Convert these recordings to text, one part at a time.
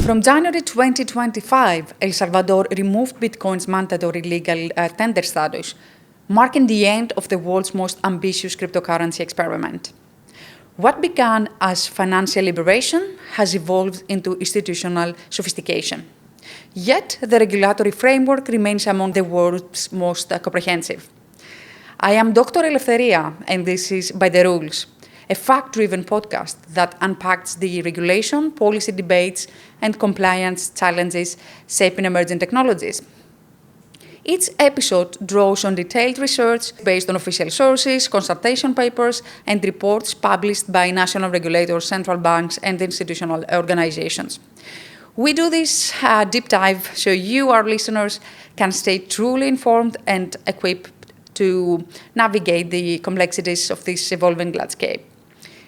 From January 2025, El Salvador removed Bitcoin's mandatory legal tender status, marking the end of the world's most ambitious cryptocurrency experiment. What began as financial liberation has evolved into institutional sophistication. Yet, the regulatory framework remains among the world's most comprehensive. I am Dr. Eleftheria, and this is By the Rules, a fact-driven podcast that unpacks the regulation, policy debates, and compliance challenges shaping emerging technologies. Each episode draws on detailed research based on official sources, consultation papers, and reports published by national regulators, central banks, and institutional organizations. We do this deep dive so you, our listeners, can stay truly informed and equipped to navigate the complexities of this evolving landscape.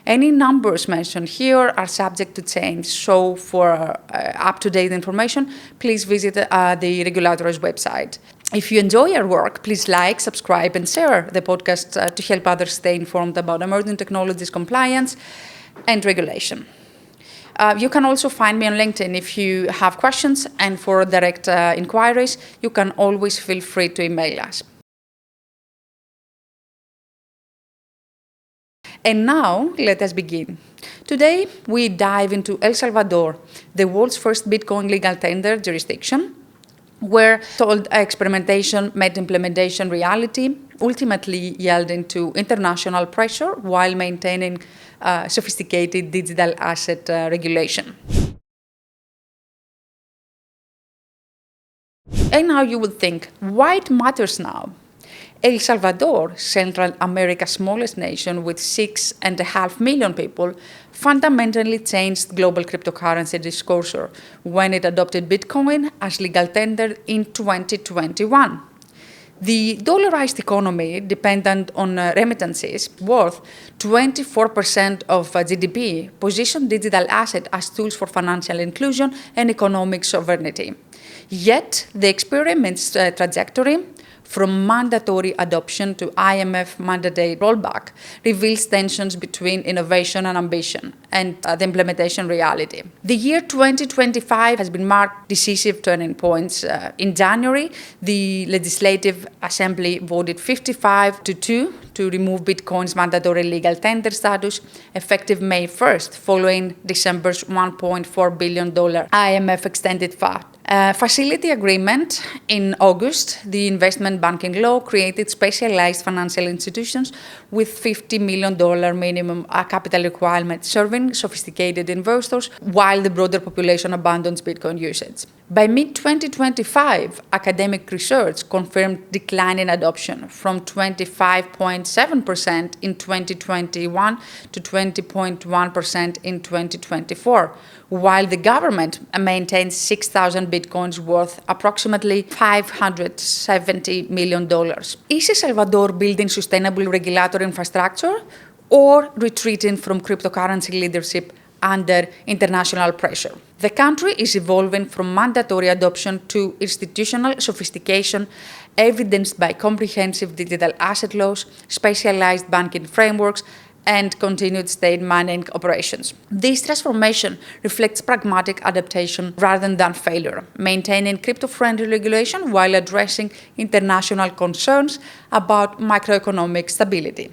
Any numbers mentioned here are subject to change, so for up-to-date information, please visit the regulator's website. If you enjoy our work, please like, subscribe, and share the podcast to help others stay informed about emerging technologies, compliance, and regulation. You can also find me on LinkedIn if you have questions, and for direct inquiries, you can always feel free to email us. And now, let us begin. Today, we dive into El Salvador, the world's first Bitcoin legal tender jurisdiction, where told experimentation met implementation reality, ultimately yielding to international pressure while maintaining sophisticated digital asset regulation. And now you would think, why it matters now? El Salvador, Central America's smallest nation with 6.5 million people, fundamentally changed global cryptocurrency discourse when it adopted Bitcoin as legal tender in 2021. The dollarized economy, dependent on remittances, worth 24% of GDP, positioned digital assets as tools for financial inclusion and economic sovereignty. Yet, the experiment's trajectory, from mandatory adoption to IMF mandate rollback, reveals tensions between innovation and ambition and the implementation reality. The year 2025 has been marked decisive turning points. In January, the Legislative Assembly voted 55-2 to remove Bitcoin's mandatory legal tender status, effective May 1st, following December's $1.4 billion IMF extended FAT. Facility agreement in August, the investment banking law created specialized financial institutions with $50 million minimum capital requirement, serving sophisticated investors while the broader population abandons Bitcoin usage. By mid-2025, academic research confirmed declining adoption from 25.7% in 2021 to 20.1% in 2024, while the government maintains 6,000 Bitcoins worth approximately $570 million. Is El Salvador building sustainable regulatory infrastructure or retreating from cryptocurrency leadership under international pressure? The country is evolving from mandatory adoption to institutional sophistication, evidenced by comprehensive digital asset laws, specialized banking frameworks, and continued state managing operations. This transformation reflects pragmatic adaptation rather than failure, maintaining crypto-friendly regulation while addressing international concerns about macroeconomic stability.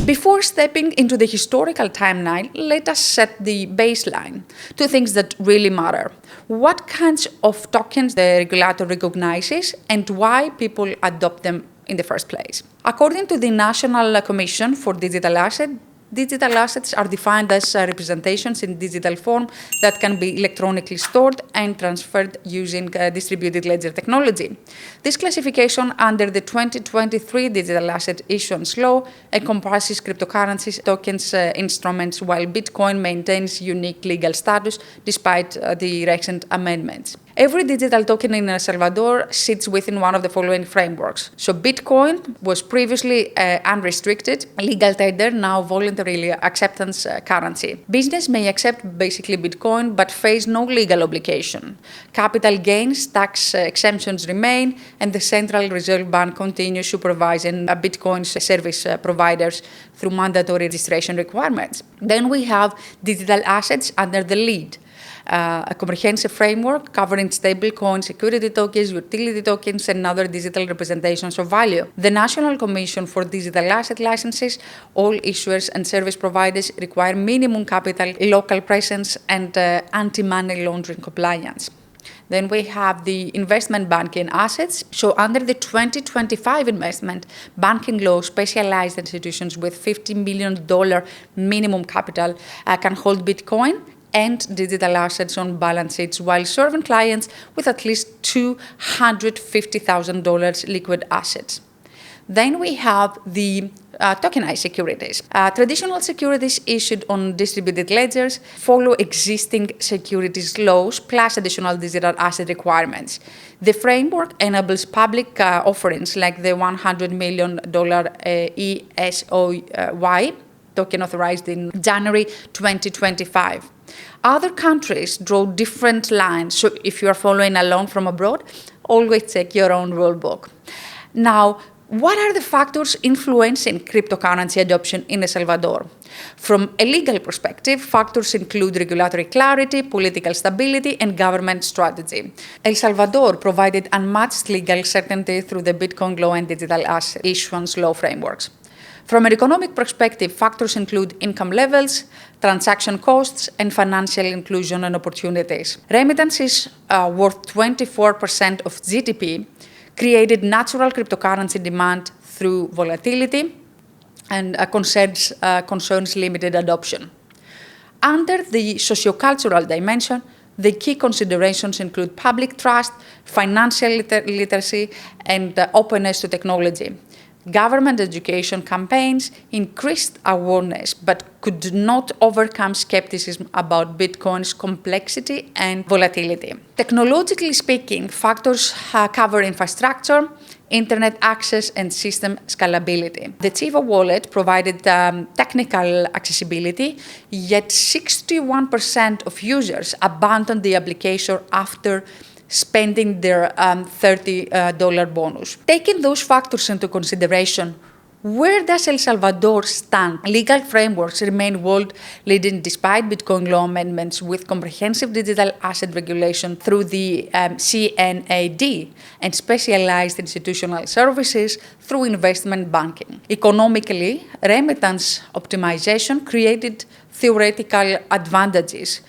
Before stepping into the historical timeline, let us set the baseline. Two things that really matter. What kinds of tokens the regulator recognizes and why people adopt them in the first place. According to the National Commission for Digital assets are defined as representations in digital form that can be electronically stored and transferred using distributed ledger technology. This classification under the 2023 Digital Asset Issuance Law encompasses cryptocurrencies, tokens, instruments, while Bitcoin maintains unique legal status despite the recent amendments. Every digital token in El Salvador sits within one of the following frameworks. So Bitcoin was previously unrestricted, legal tender, now voluntarily acceptance currency. Business may accept basically Bitcoin but face no legal obligation. Capital gains tax exemptions remain, and the Central Reserve Bank continues supervising Bitcoin service providers through mandatory registration requirements. Then we have digital assets under the LEAD, a comprehensive framework covering stablecoins, security tokens, utility tokens, and other digital representations of value. The National Commission for Digital Asset Licenses, all issuers and service providers require minimum capital, local presence, and anti-money laundering compliance. Then we have the investment banking assets. So under the 2025 investment banking law, specialized institutions with $50 million minimum capital can hold Bitcoin and digital assets on balance sheets while serving clients with at least $250,000 liquid assets. Then we have the tokenized securities. Traditional securities issued on distributed ledgers follow existing securities laws plus additional digital asset requirements. The framework enables public offerings like the $100 million ESOY token authorized in January 2025. Other countries draw different lines, so if you are following along from abroad, always check your own rulebook. Now, what are the factors influencing cryptocurrency adoption in El Salvador? From a legal perspective, factors include regulatory clarity, political stability, and government strategy. El Salvador provided unmatched legal certainty through the Bitcoin law and digital asset issuance law frameworks. From an economic perspective, factors include income levels, transaction costs, and financial inclusion and opportunities. Remittances, worth 24% of GDP, created natural cryptocurrency demand through volatility and concerns limited adoption. Under the sociocultural dimension, the key considerations include public trust, financial literacy, and openness to technology. Government education campaigns increased awareness but could not overcome skepticism about Bitcoin's complexity and volatility. Technologically speaking, factors cover infrastructure, internet access, and system scalability. The Chivo wallet provided technical accessibility, yet 61% of users abandoned the application after spending their $30 bonus. Taking those factors into consideration, where does El Salvador stand? Legal frameworks remain world-leading despite Bitcoin law amendments with comprehensive digital asset regulation through the CNAD and specialized institutional services through investment banking. Economically, remittance optimization created theoretical advantages.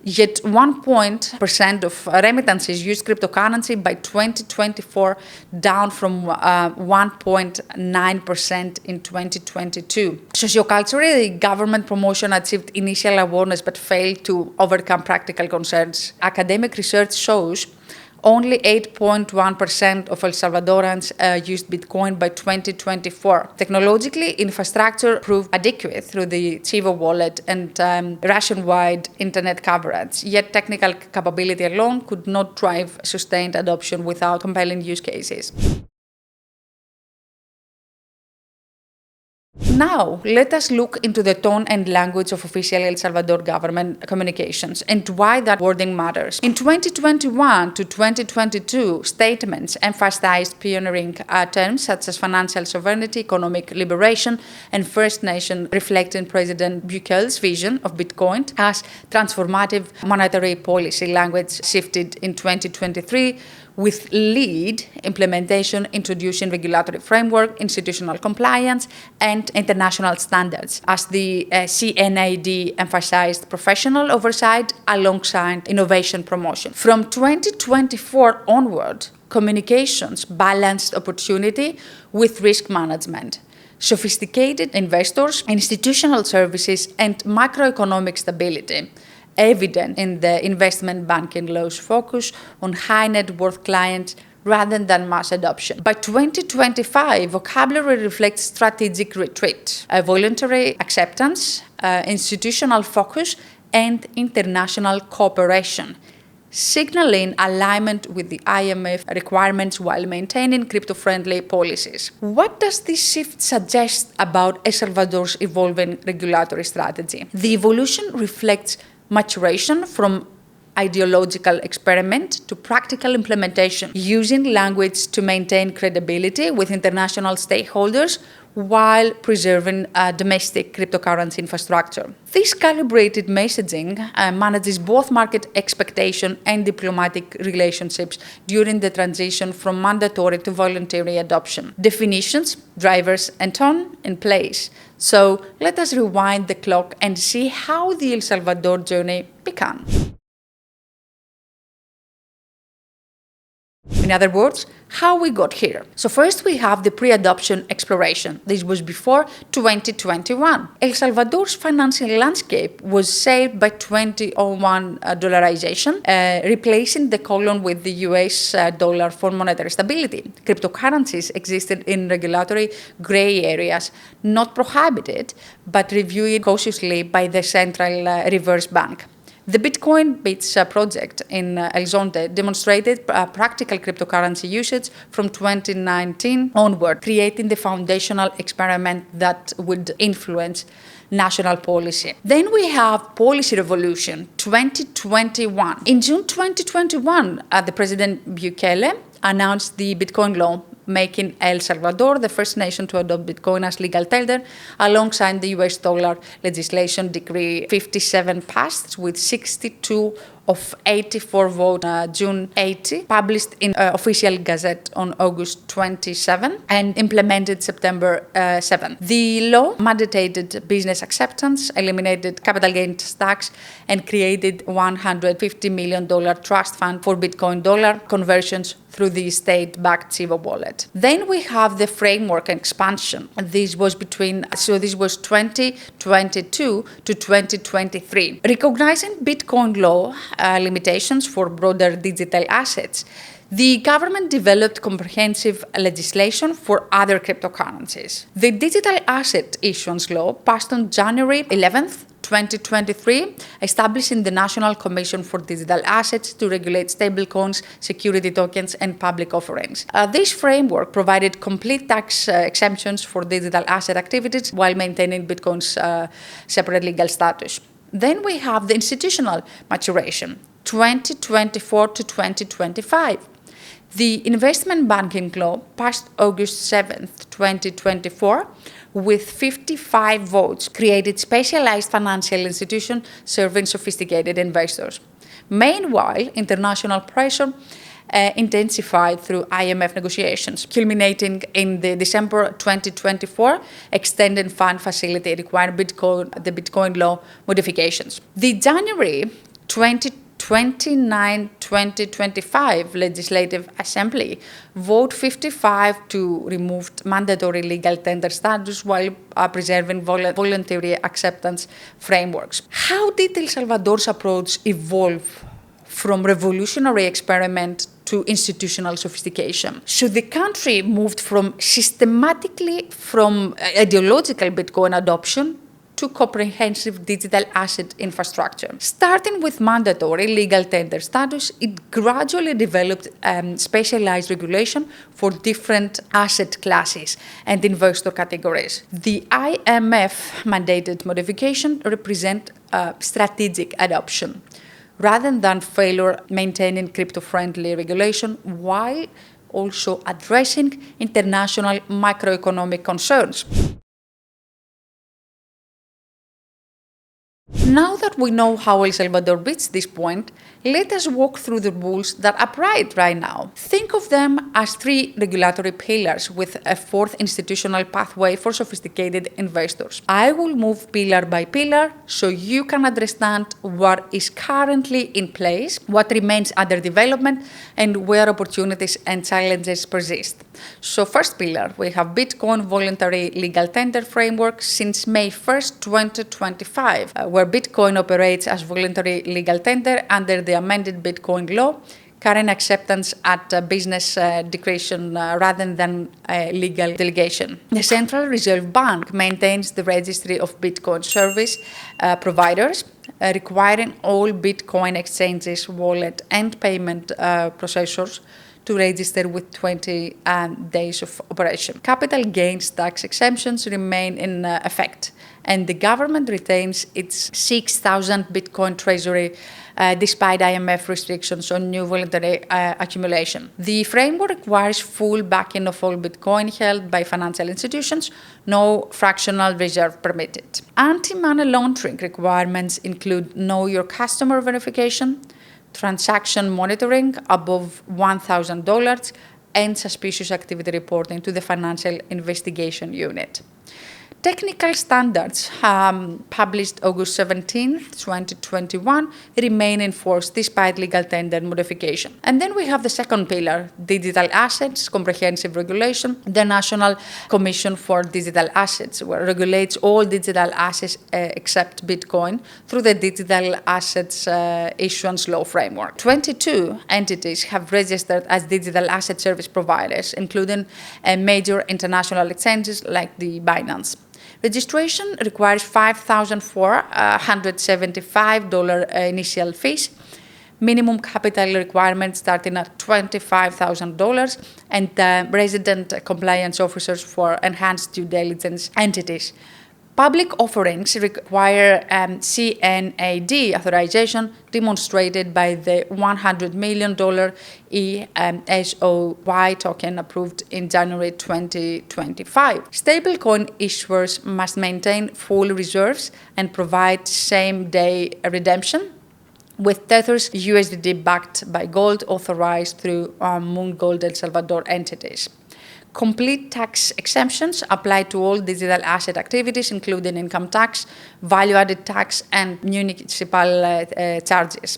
Yet 1% of remittances used cryptocurrency by 2024, down from 1.9% in 2022. Socioculturally, government promotion achieved initial awareness but failed to overcome practical concerns. Academic research shows only 8.1% of El Salvadorans used Bitcoin by 2024. Technologically, infrastructure proved adequate through the Chivo wallet and Rationale internet coverage, yet technical capability alone could not drive sustained adoption without compelling use cases. Now, let us look into the tone and language of official El Salvador government communications and why that wording matters. In 2021 to 2022, statements emphasized pioneering terms such as financial sovereignty, economic liberation, and First Nation, reflecting President Bukel's vision of Bitcoin as transformative monetary policy. Language shifted in 2023 with lead implementation, introducing regulatory framework, institutional compliance, and international standards, as the CNAD emphasized professional oversight alongside innovation promotion. From 2024 onward, communications balanced opportunity with risk management. Sophisticated investors, institutional services, and macroeconomic stability, evident in the investment banking law's focus on high net worth clients rather than mass adoption. By 2025, vocabulary reflects strategic retreat, a voluntary acceptance, institutional focus, and international cooperation. signaling alignment with the IMF requirements while maintaining crypto-friendly policies. What does this shift suggest about El Salvador's evolving regulatory strategy? The evolution reflects maturation from ideological experiment to practical implementation, using language to maintain credibility with international stakeholders while preserving domestic cryptocurrency infrastructure. This calibrated messaging manages both market expectation and diplomatic relationships during the transition from mandatory to voluntary adoption. Definitions, drivers, and tone in place. So let us rewind the clock and see how the El Salvador journey began. In other words, how we got here. So first we have the pre-adoption exploration. This was before 2021. El Salvador's financial landscape was shaped by 2001 dollarization, replacing the colon with the US dollar for monetary stability. Cryptocurrencies existed in regulatory gray areas, not prohibited, but reviewed cautiously by the Central Reserve Bank. The Bitcoin Bits project in El Zonte demonstrated practical cryptocurrency usage from 2019 onward, creating the foundational experiment that would influence national policy. Then we have Policy Revolution 2021. In June 2021, the President Bukele announced the Bitcoin law, making El Salvador the first nation to adopt Bitcoin as legal tender, alongside the US dollar legislation Decree 57 passed with 62 of 84 votes June 80, published in Official Gazette on August 27 and implemented September 7. The law mandated business acceptance, eliminated capital gains tax, and created $150 million trust fund for Bitcoin dollar conversions through the state-backed Chivo wallet. Then we have the framework expansion. This was 2022 to 2023. Recognizing Bitcoin law limitations for broader digital assets, the government developed comprehensive legislation for other cryptocurrencies. The Digital Asset Issuance Law passed on January 11th, 2023, establishing the National Commission for Digital Assets to regulate stablecoins, security tokens, and public offerings. This framework provided complete tax exemptions for digital asset activities while maintaining Bitcoin's separate legal status. Then we have the institutional maturation, 2024 to 2025. The Investment Banking Law passed August 7th, 2024, with 55 votes, created specialized financial institutions serving sophisticated investors. Meanwhile, international pressure intensified through IMF negotiations, culminating in the December 2024 extended fund facility requiring the Bitcoin law modifications. The January 2025 Legislative Assembly voted 55 to remove mandatory legal tender status while preserving voluntary acceptance frameworks. How did El Salvador's approach evolve from revolutionary experiment to institutional sophistication? So the country moved from ideological Bitcoin adoption to comprehensive digital asset infrastructure. Starting with mandatory legal tender status, it gradually developed specialized regulation for different asset classes and investor categories. The IMF mandated modification represent strategic adoption, rather than failure maintaining crypto-friendly regulation while also addressing international macroeconomic concerns. Now that we know how El Salvador reached this point, let us walk through the rules that apply right now. Think of them as three regulatory pillars with a fourth institutional pathway for sophisticated investors. I will move pillar by pillar so you can understand what is currently in place, what remains under development, and where opportunities and challenges persist. So first pillar, we have Bitcoin voluntary legal tender framework since May 1st, 2025, where Bitcoin operates as voluntary legal tender under the amended Bitcoin law, current acceptance at business discretion rather than legal delegation. The Central Reserve Bank maintains the registry of Bitcoin service providers, requiring all Bitcoin exchanges, wallet, and payment processors to register with 20 days of operation. Capital gains tax exemptions remain in effect, and the government retains its 6,000 Bitcoin treasury despite IMF restrictions on new voluntary accumulation. The framework requires full backing of all Bitcoin held by financial institutions, no fractional reserve permitted. Anti-money laundering requirements include know your customer verification, transaction monitoring above $1,000, and suspicious activity reporting to the Financial Investigation Unit. Technical standards published August 17, 2021, remain in force despite legal tender modification. And then we have the second pillar, digital assets, comprehensive regulation. The National Commission for Digital Assets regulates all digital assets except Bitcoin through the Digital Assets Issuance Law Framework. 22 entities have registered as digital asset service providers, including major international exchanges like the Binance. Registration requires $5,475 initial fees, minimum capital requirements starting at $25,000, and resident compliance officers for enhanced due diligence entities. Public offerings require CNAD authorization demonstrated by the $100 million ESOY token approved in January 2025. Stablecoin issuers must maintain full reserves and provide same-day redemption, with Tether's USDT backed by gold authorized through Moon Gold El Salvador entities. Complete tax exemptions apply to all digital asset activities, including income tax, value-added tax, and municipal charges.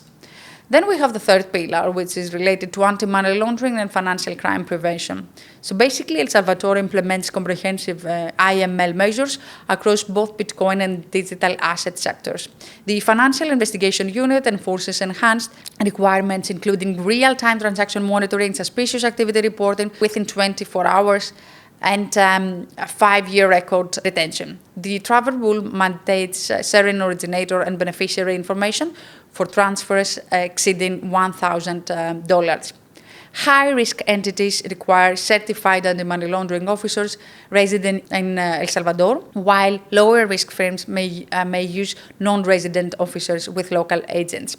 Then we have the third pillar, which is related to anti-money laundering and financial crime prevention. So basically, El Salvador implements comprehensive IML measures across both Bitcoin and digital asset sectors. The Financial Investigation Unit enforces enhanced requirements, including real-time transaction monitoring, suspicious activity reporting within 24 hours, and a 5-year record retention. The travel rule mandates sharing originator and beneficiary information for transfers exceeding $1,000. High-risk entities require certified anti-money laundering officers resident in El Salvador, while lower-risk firms may use non-resident officers with local agents.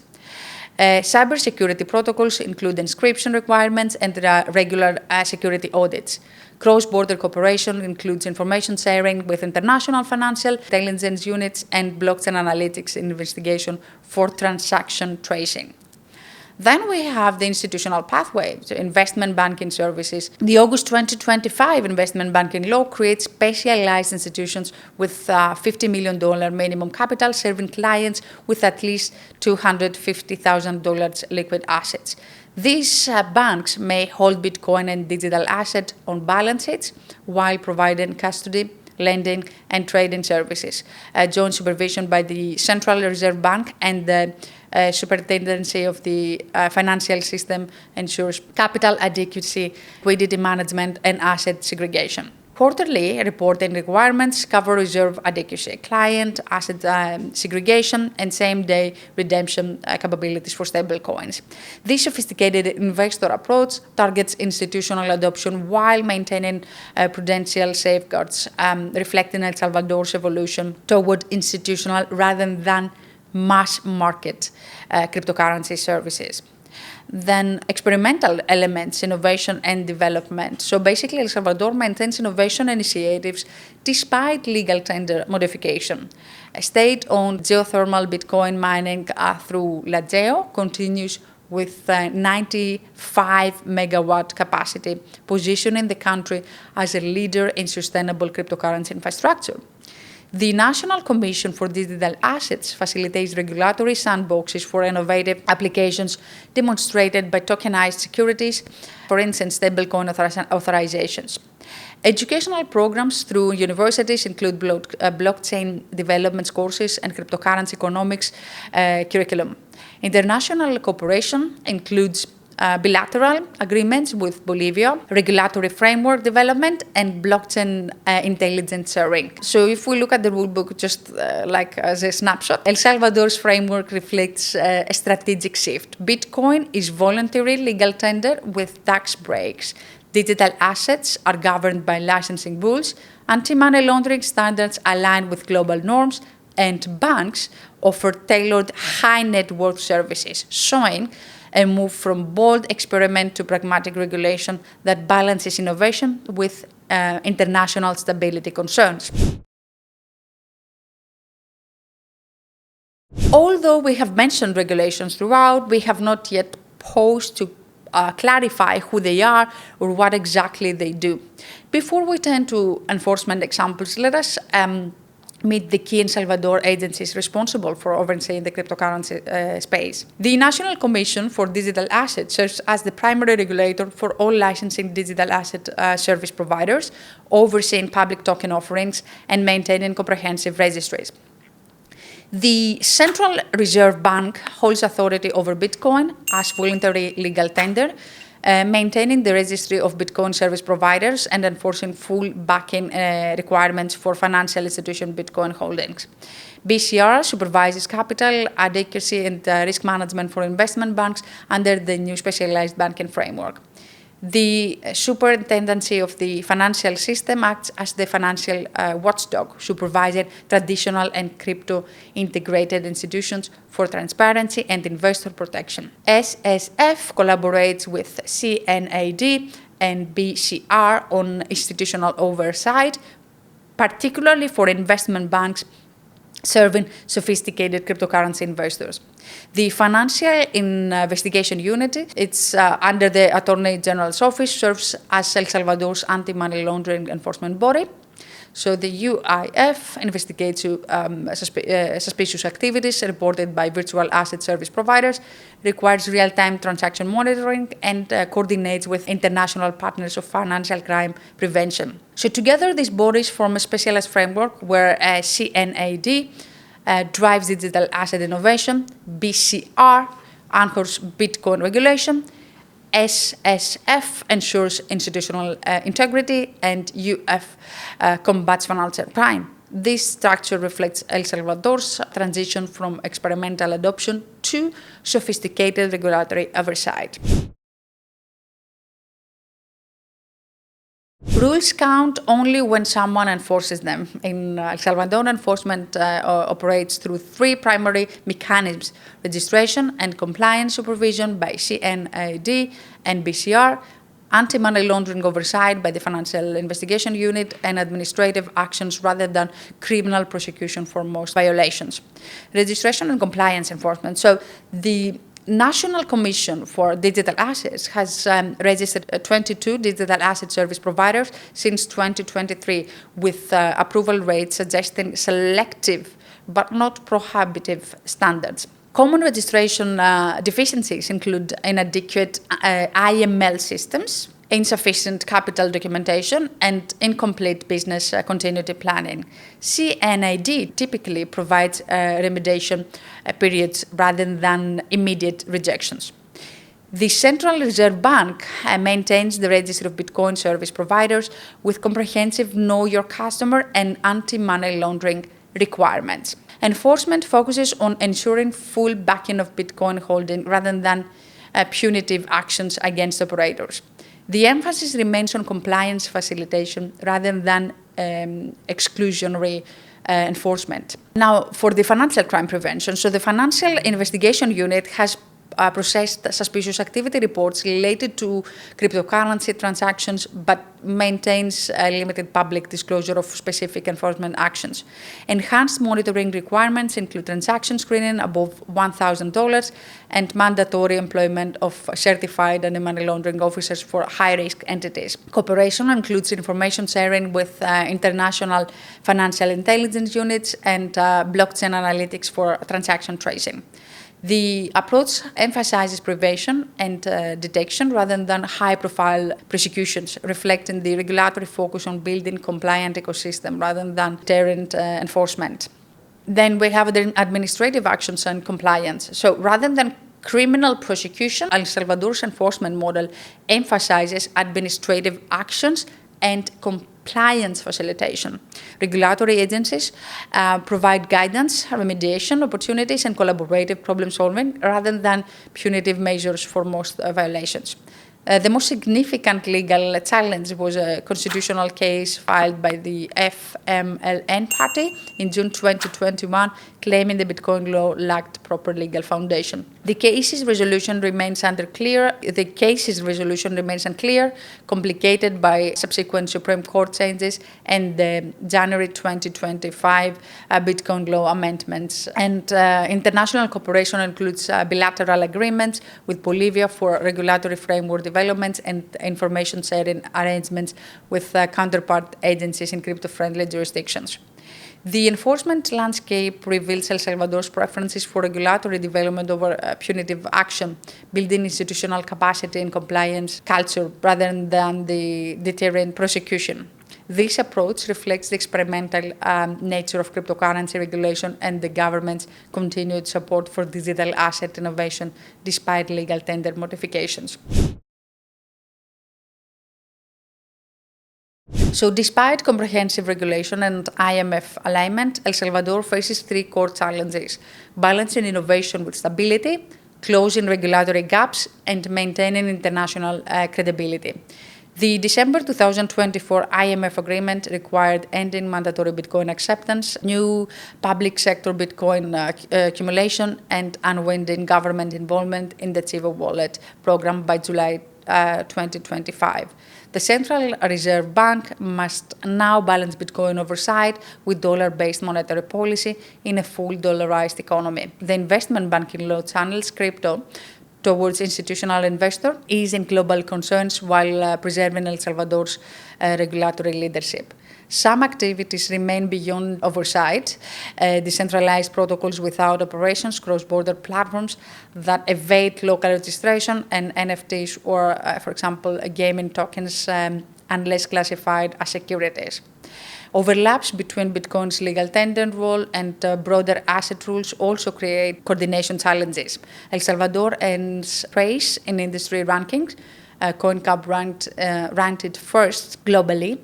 Cybersecurity protocols include encryption requirements and regular security audits. Cross-border cooperation includes information sharing with international financial intelligence units and blockchain analytics investigation for transaction tracing. Then we have the institutional pathway, so investment banking services. The August 2025 investment banking law creates specialized institutions with $50 million minimum capital, serving clients with at least $250,000 liquid assets. These banks may hold Bitcoin and digital assets on balance sheets while providing custody, lending, and trading services. Joint supervision by the Central Reserve Bank and the Superintendency of the Financial System ensures capital adequacy, liquidity management, and asset segregation. Quarterly reporting requirements cover reserve adequacy, client asset segregation, and same-day redemption capabilities for stablecoins. This sophisticated investor approach targets institutional adoption while maintaining prudential safeguards, reflecting El Salvador's evolution toward institutional rather than mass market cryptocurrency services. Then experimental elements, innovation and development. So basically, El Salvador maintains innovation initiatives despite legal tender modification. State-owned geothermal Bitcoin mining through LaGeo continues with 95 megawatt capacity, positioning the country as a leader in sustainable cryptocurrency infrastructure. The National Commission for Digital Assets facilitates regulatory sandboxes for innovative applications demonstrated by tokenized securities, for instance, stablecoin authorizations. Educational programs through universities include blockchain development courses and cryptocurrency economics curriculum. International cooperation includes bilateral agreements with Bolivia, regulatory framework development, and blockchain intelligence sharing. So if we look at the rulebook just like as a snapshot, El Salvador's framework reflects a strategic shift. Bitcoin is voluntary legal tender with tax breaks. Digital assets are governed by licensing rules, anti-money laundering standards align with global norms, and banks offer tailored high net worth services, showing a move from bold experiment to pragmatic regulation that balances innovation with international stability concerns. Although we have mentioned regulations throughout, we have not yet paused to clarify who they are or what exactly they do. Before we turn to enforcement examples, let us meet the key El Salvador agencies responsible for overseeing the cryptocurrency space. The National Commission for Digital Assets serves as the primary regulator for all licensing digital asset service providers, overseeing public token offerings and maintaining comprehensive registries. The Central Reserve Bank holds authority over Bitcoin as voluntary legal tender, maintaining the registry of Bitcoin service providers and enforcing full backing requirements for financial institution Bitcoin holdings. BCR supervises capital adequacy and risk management for investment banks under the new specialized banking framework. The Superintendency of the Financial System acts as the financial watchdog, supervising traditional and crypto-integrated institutions for transparency and investor protection. SSF collaborates with CNAD and BCR on institutional oversight, particularly for investment banks serving sophisticated cryptocurrency investors. The Financial Investigation Unit, it's under the Attorney General's Office, serves as El Salvador's anti-money laundering enforcement body. So the UIF investigates suspicious activities reported by virtual asset service providers, requires real-time transaction monitoring, and coordinates with international partners of financial crime prevention. So together, these bodies form a specialized framework where CNAD drives digital asset innovation, BCR anchors Bitcoin regulation, SSF ensures institutional integrity, and UF combats financial crime. This structure reflects El Salvador's transition from experimental adoption to sophisticated regulatory oversight. Rules count only when someone enforces them. In El Salvador, enforcement operates through three primary mechanisms: registration and compliance supervision by CNAD and BCR, anti-money laundering oversight by the Financial Investigation Unit, and administrative actions rather than criminal prosecution for most violations. Registration and compliance enforcement. So the National Commission for Digital Assets has registered 22 digital asset service providers since 2023, with approval rates suggesting selective but not prohibitive standards. Common registration deficiencies include inadequate IML systems, insufficient capital documentation, and incomplete business continuity planning. CNAD typically provides remediation periods rather than immediate rejections. The Central Reserve Bank maintains the registry of Bitcoin service providers with comprehensive Know Your Customer and anti-money laundering requirements. Enforcement focuses on ensuring full backing of Bitcoin holding rather than punitive actions against operators. The emphasis remains on compliance facilitation rather than exclusionary enforcement. Now, for the financial crime prevention, so the Financial Investigation Unit has processed suspicious activity reports related to cryptocurrency transactions, but maintains limited public disclosure of specific enforcement actions. Enhanced monitoring requirements include transaction screening above $1,000 and mandatory employment of certified anti-money laundering officers for high-risk entities. Cooperation includes information sharing with international financial intelligence units and blockchain analytics for transaction tracing. The approach emphasizes prevention and detection rather than high-profile prosecutions, reflecting the regulatory focus on building compliant ecosystem rather than deterrent enforcement. Then we have the administrative actions and compliance. So rather than Criminal prosecution. El Salvador's enforcement model emphasizes administrative actions and compliance facilitation. Regulatory agencies provide guidance, remediation opportunities, and collaborative problem solving rather than punitive measures for most violations. The most significant legal challenge was a constitutional case filed by the FMLN party in June 2021, claiming the Bitcoin law lacked proper legal foundation. The case's resolution remains unclear, complicated by subsequent Supreme Court changes and the January 2025 Bitcoin law amendments. And international cooperation includes bilateral agreements with Bolivia for regulatory framework developments and information sharing arrangements with counterpart agencies in crypto-friendly jurisdictions. The enforcement landscape reveals El Salvador's preferences for regulatory development over punitive action, building institutional capacity and compliance culture rather than the deterrent prosecution. This approach reflects the experimental nature of cryptocurrency regulation and the government's continued support for digital asset innovation despite legal tender modifications. So despite comprehensive regulation and IMF alignment, El Salvador faces three core challenges: balancing innovation with stability, closing regulatory gaps, and maintaining international credibility. The December 2024 IMF agreement required ending mandatory Bitcoin acceptance, new public sector Bitcoin accumulation, and unwinding government involvement in the Chivo Wallet program by July 2025. The Central Reserve Bank must now balance Bitcoin oversight with dollar-based monetary policy in a full dollarized economy. The investment banking law channels crypto towards institutional investors, easing global concerns while preserving El Salvador's regulatory leadership. Some activities remain beyond oversight, decentralized protocols without operations, cross-border platforms that evade local registration, and NFTs or, for example, gaming tokens unless classified as securities. Overlaps between Bitcoin's legal tender role and broader asset rules also create coordination challenges. El Salvador earns praise in industry rankings. CoinCap ranked first globally.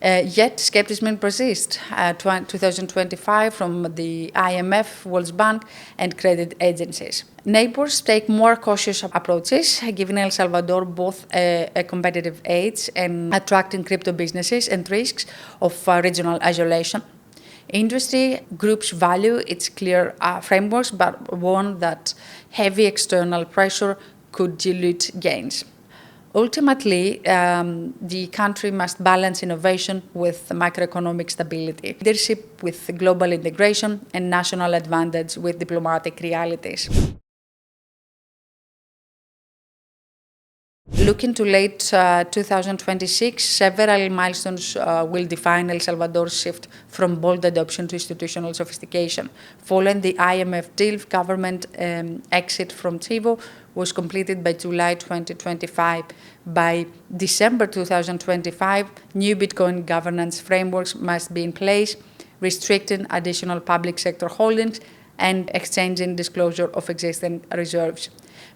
Yet skepticism persists. 2025 from the IMF, World Bank, and credit agencies. Neighbors take more cautious approaches, giving El Salvador both a competitive edge and attracting crypto businesses and risks of regional isolation. Industry groups value its clear frameworks, but warn that heavy external pressure could dilute gains. Ultimately, the country must balance innovation with macroeconomic stability, leadership with global integration, and national advantage with diplomatic realities. Looking to late 2026, several milestones will define El Salvador's shift from bold adoption to institutional sophistication. Following the IMF deal, government exit from Chivo was completed by July 2025. By December 2025, new Bitcoin governance frameworks must be in place, restricting additional public sector holdings and exchanging disclosure of existing reserves.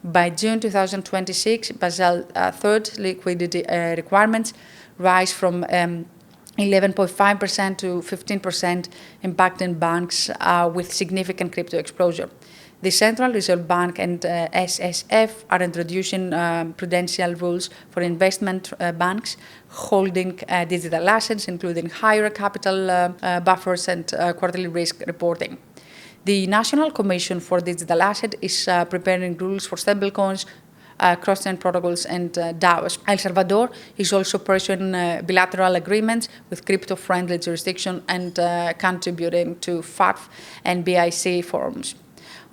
By June 2026, Basel III liquidity requirements rise from 11.5% to 15%, impacting banks with significant crypto exposure. The Central Reserve Bank and SSF are introducing prudential rules for investment banks holding digital assets, including higher capital buffers and quarterly risk reporting. The National Commission for Digital Assets is preparing rules for stablecoins, cross-chain protocols, and DAOs. El Salvador is also pursuing bilateral agreements with crypto-friendly jurisdictions and contributing to FATF and BIC forums.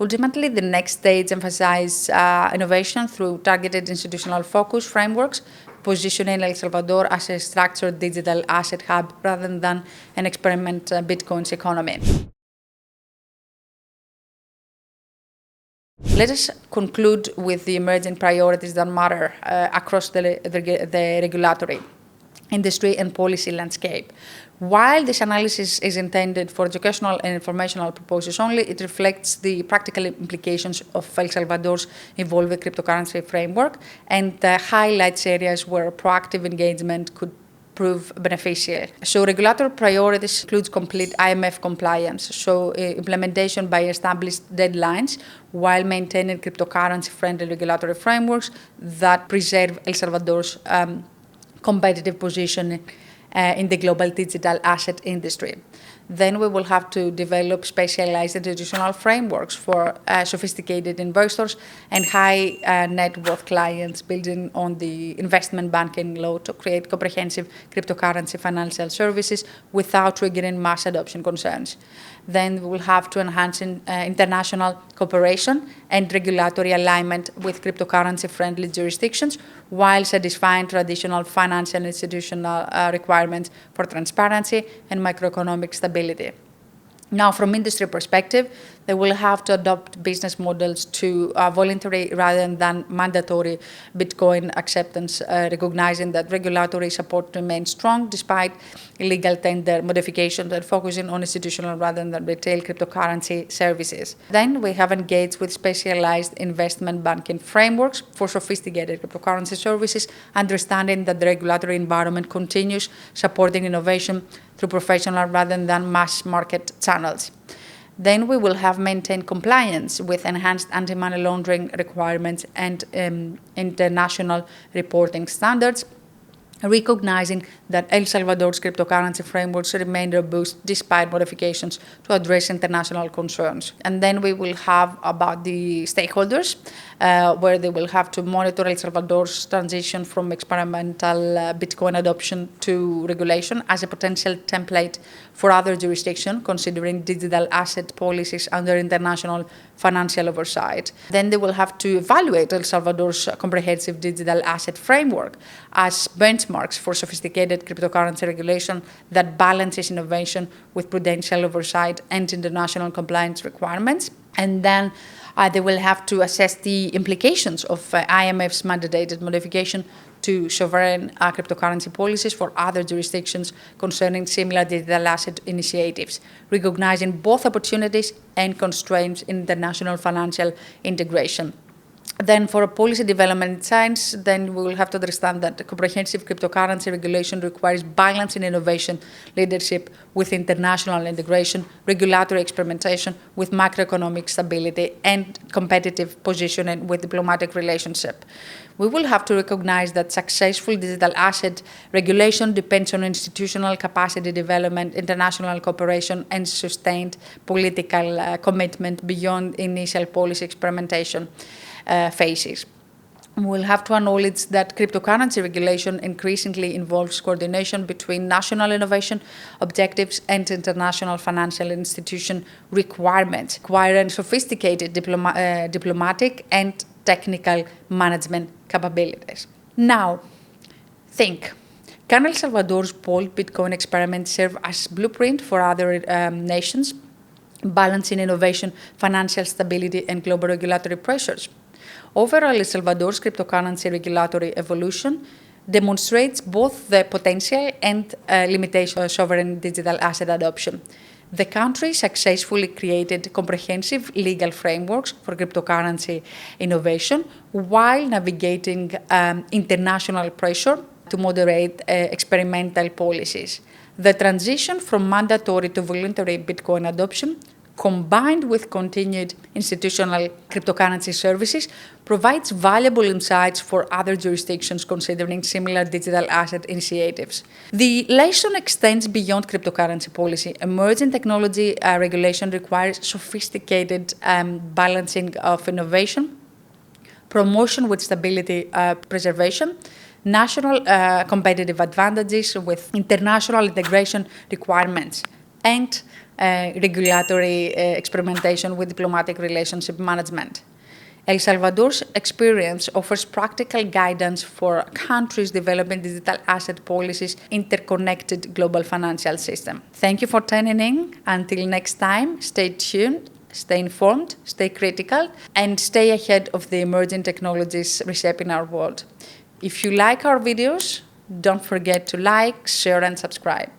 Ultimately, the next stage emphasizes innovation through targeted institutional focus frameworks, positioning El Salvador as a structured digital asset hub rather than an experiment Bitcoin's economy. Let us conclude with the emerging priorities that matter across the regulatory. industry and policy landscape. While this analysis is intended for educational and informational purposes only, it reflects the practical implications of El Salvador's evolving cryptocurrency framework and highlights areas where proactive engagement could prove beneficial. So regulatory priorities includes complete IMF compliance, so implementation by established deadlines while maintaining cryptocurrency-friendly regulatory frameworks that preserve El Salvador's competitive position in the global digital asset industry. Then we will have to develop specialized institutional frameworks for sophisticated investors and high net worth clients, building on the investment banking law to create comprehensive cryptocurrency financial services without triggering mass adoption concerns. Then we will have to enhance international cooperation and regulatory alignment with cryptocurrency-friendly jurisdictions while satisfying traditional financial and institutional requirements for transparency and macroeconomic stability. Now, from industry perspective, they will have to adopt business models to voluntary rather than mandatory Bitcoin acceptance, recognizing that regulatory support remains strong despite illegal tender modifications and focusing on institutional rather than retail cryptocurrency services. Then we have engaged with specialized investment banking frameworks for sophisticated cryptocurrency services, understanding that the regulatory environment continues supporting innovation through professional rather than mass market channels. Then we will have maintained compliance with enhanced anti-money laundering requirements and international reporting standards, recognizing that El Salvador's cryptocurrency frameworks remain robust despite modifications to address international concerns. And then we will have about the stakeholders, where they will have to monitor El Salvador's transition from experimental Bitcoin adoption to regulation as a potential template for other jurisdictions considering digital asset policies under international financial oversight. Then they will have to evaluate El Salvador's comprehensive digital asset framework as benchmarks for sophisticated cryptocurrency regulation that balances innovation with prudential oversight and international compliance requirements. And then they will have to assess the implications of IMF's mandated modification to sovereign cryptocurrency policies for other jurisdictions concerning similar digital asset initiatives, recognizing both opportunities and constraints in international financial integration. Then for policy development in science, then we will have to understand that the comprehensive cryptocurrency regulation requires balance in innovation leadership with international integration, regulatory experimentation with macroeconomic stability, and competitive positioning with diplomatic relationship. We will have to recognize that successful digital asset regulation depends on institutional capacity development, international cooperation, and sustained political commitment beyond initial policy experimentation phases. We'll have to acknowledge that cryptocurrency regulation increasingly involves coordination between national innovation objectives and international financial institution requirements, requiring sophisticated diplomatic and technical management capabilities. Now, think. Can El Salvador's bold Bitcoin experiment serve as blueprint for other nations, balancing innovation, financial stability, and global regulatory pressures? Overall, El Salvador's cryptocurrency regulatory evolution demonstrates both the potential and limitation of sovereign digital asset adoption. The country successfully created comprehensive legal frameworks for cryptocurrency innovation while navigating international pressure to moderate experimental policies. The transition from mandatory to voluntary Bitcoin adoption, combined with continued institutional cryptocurrency services, provides valuable insights for other jurisdictions considering similar digital asset initiatives. The lesson extends beyond cryptocurrency policy. Emerging technology regulation requires sophisticated balancing of innovation, promotion with stability preservation, national competitive advantages with international integration requirements, and regulatory experimentation with diplomatic relationship management. El Salvador's experience offers practical guidance for countries developing digital asset policies, interconnected global financial system. Thank you for tuning in. Until next time, stay tuned, stay informed, stay critical, and stay ahead of the emerging technologies reshaping our world. If you like our videos, Don't forget to like, share, and subscribe.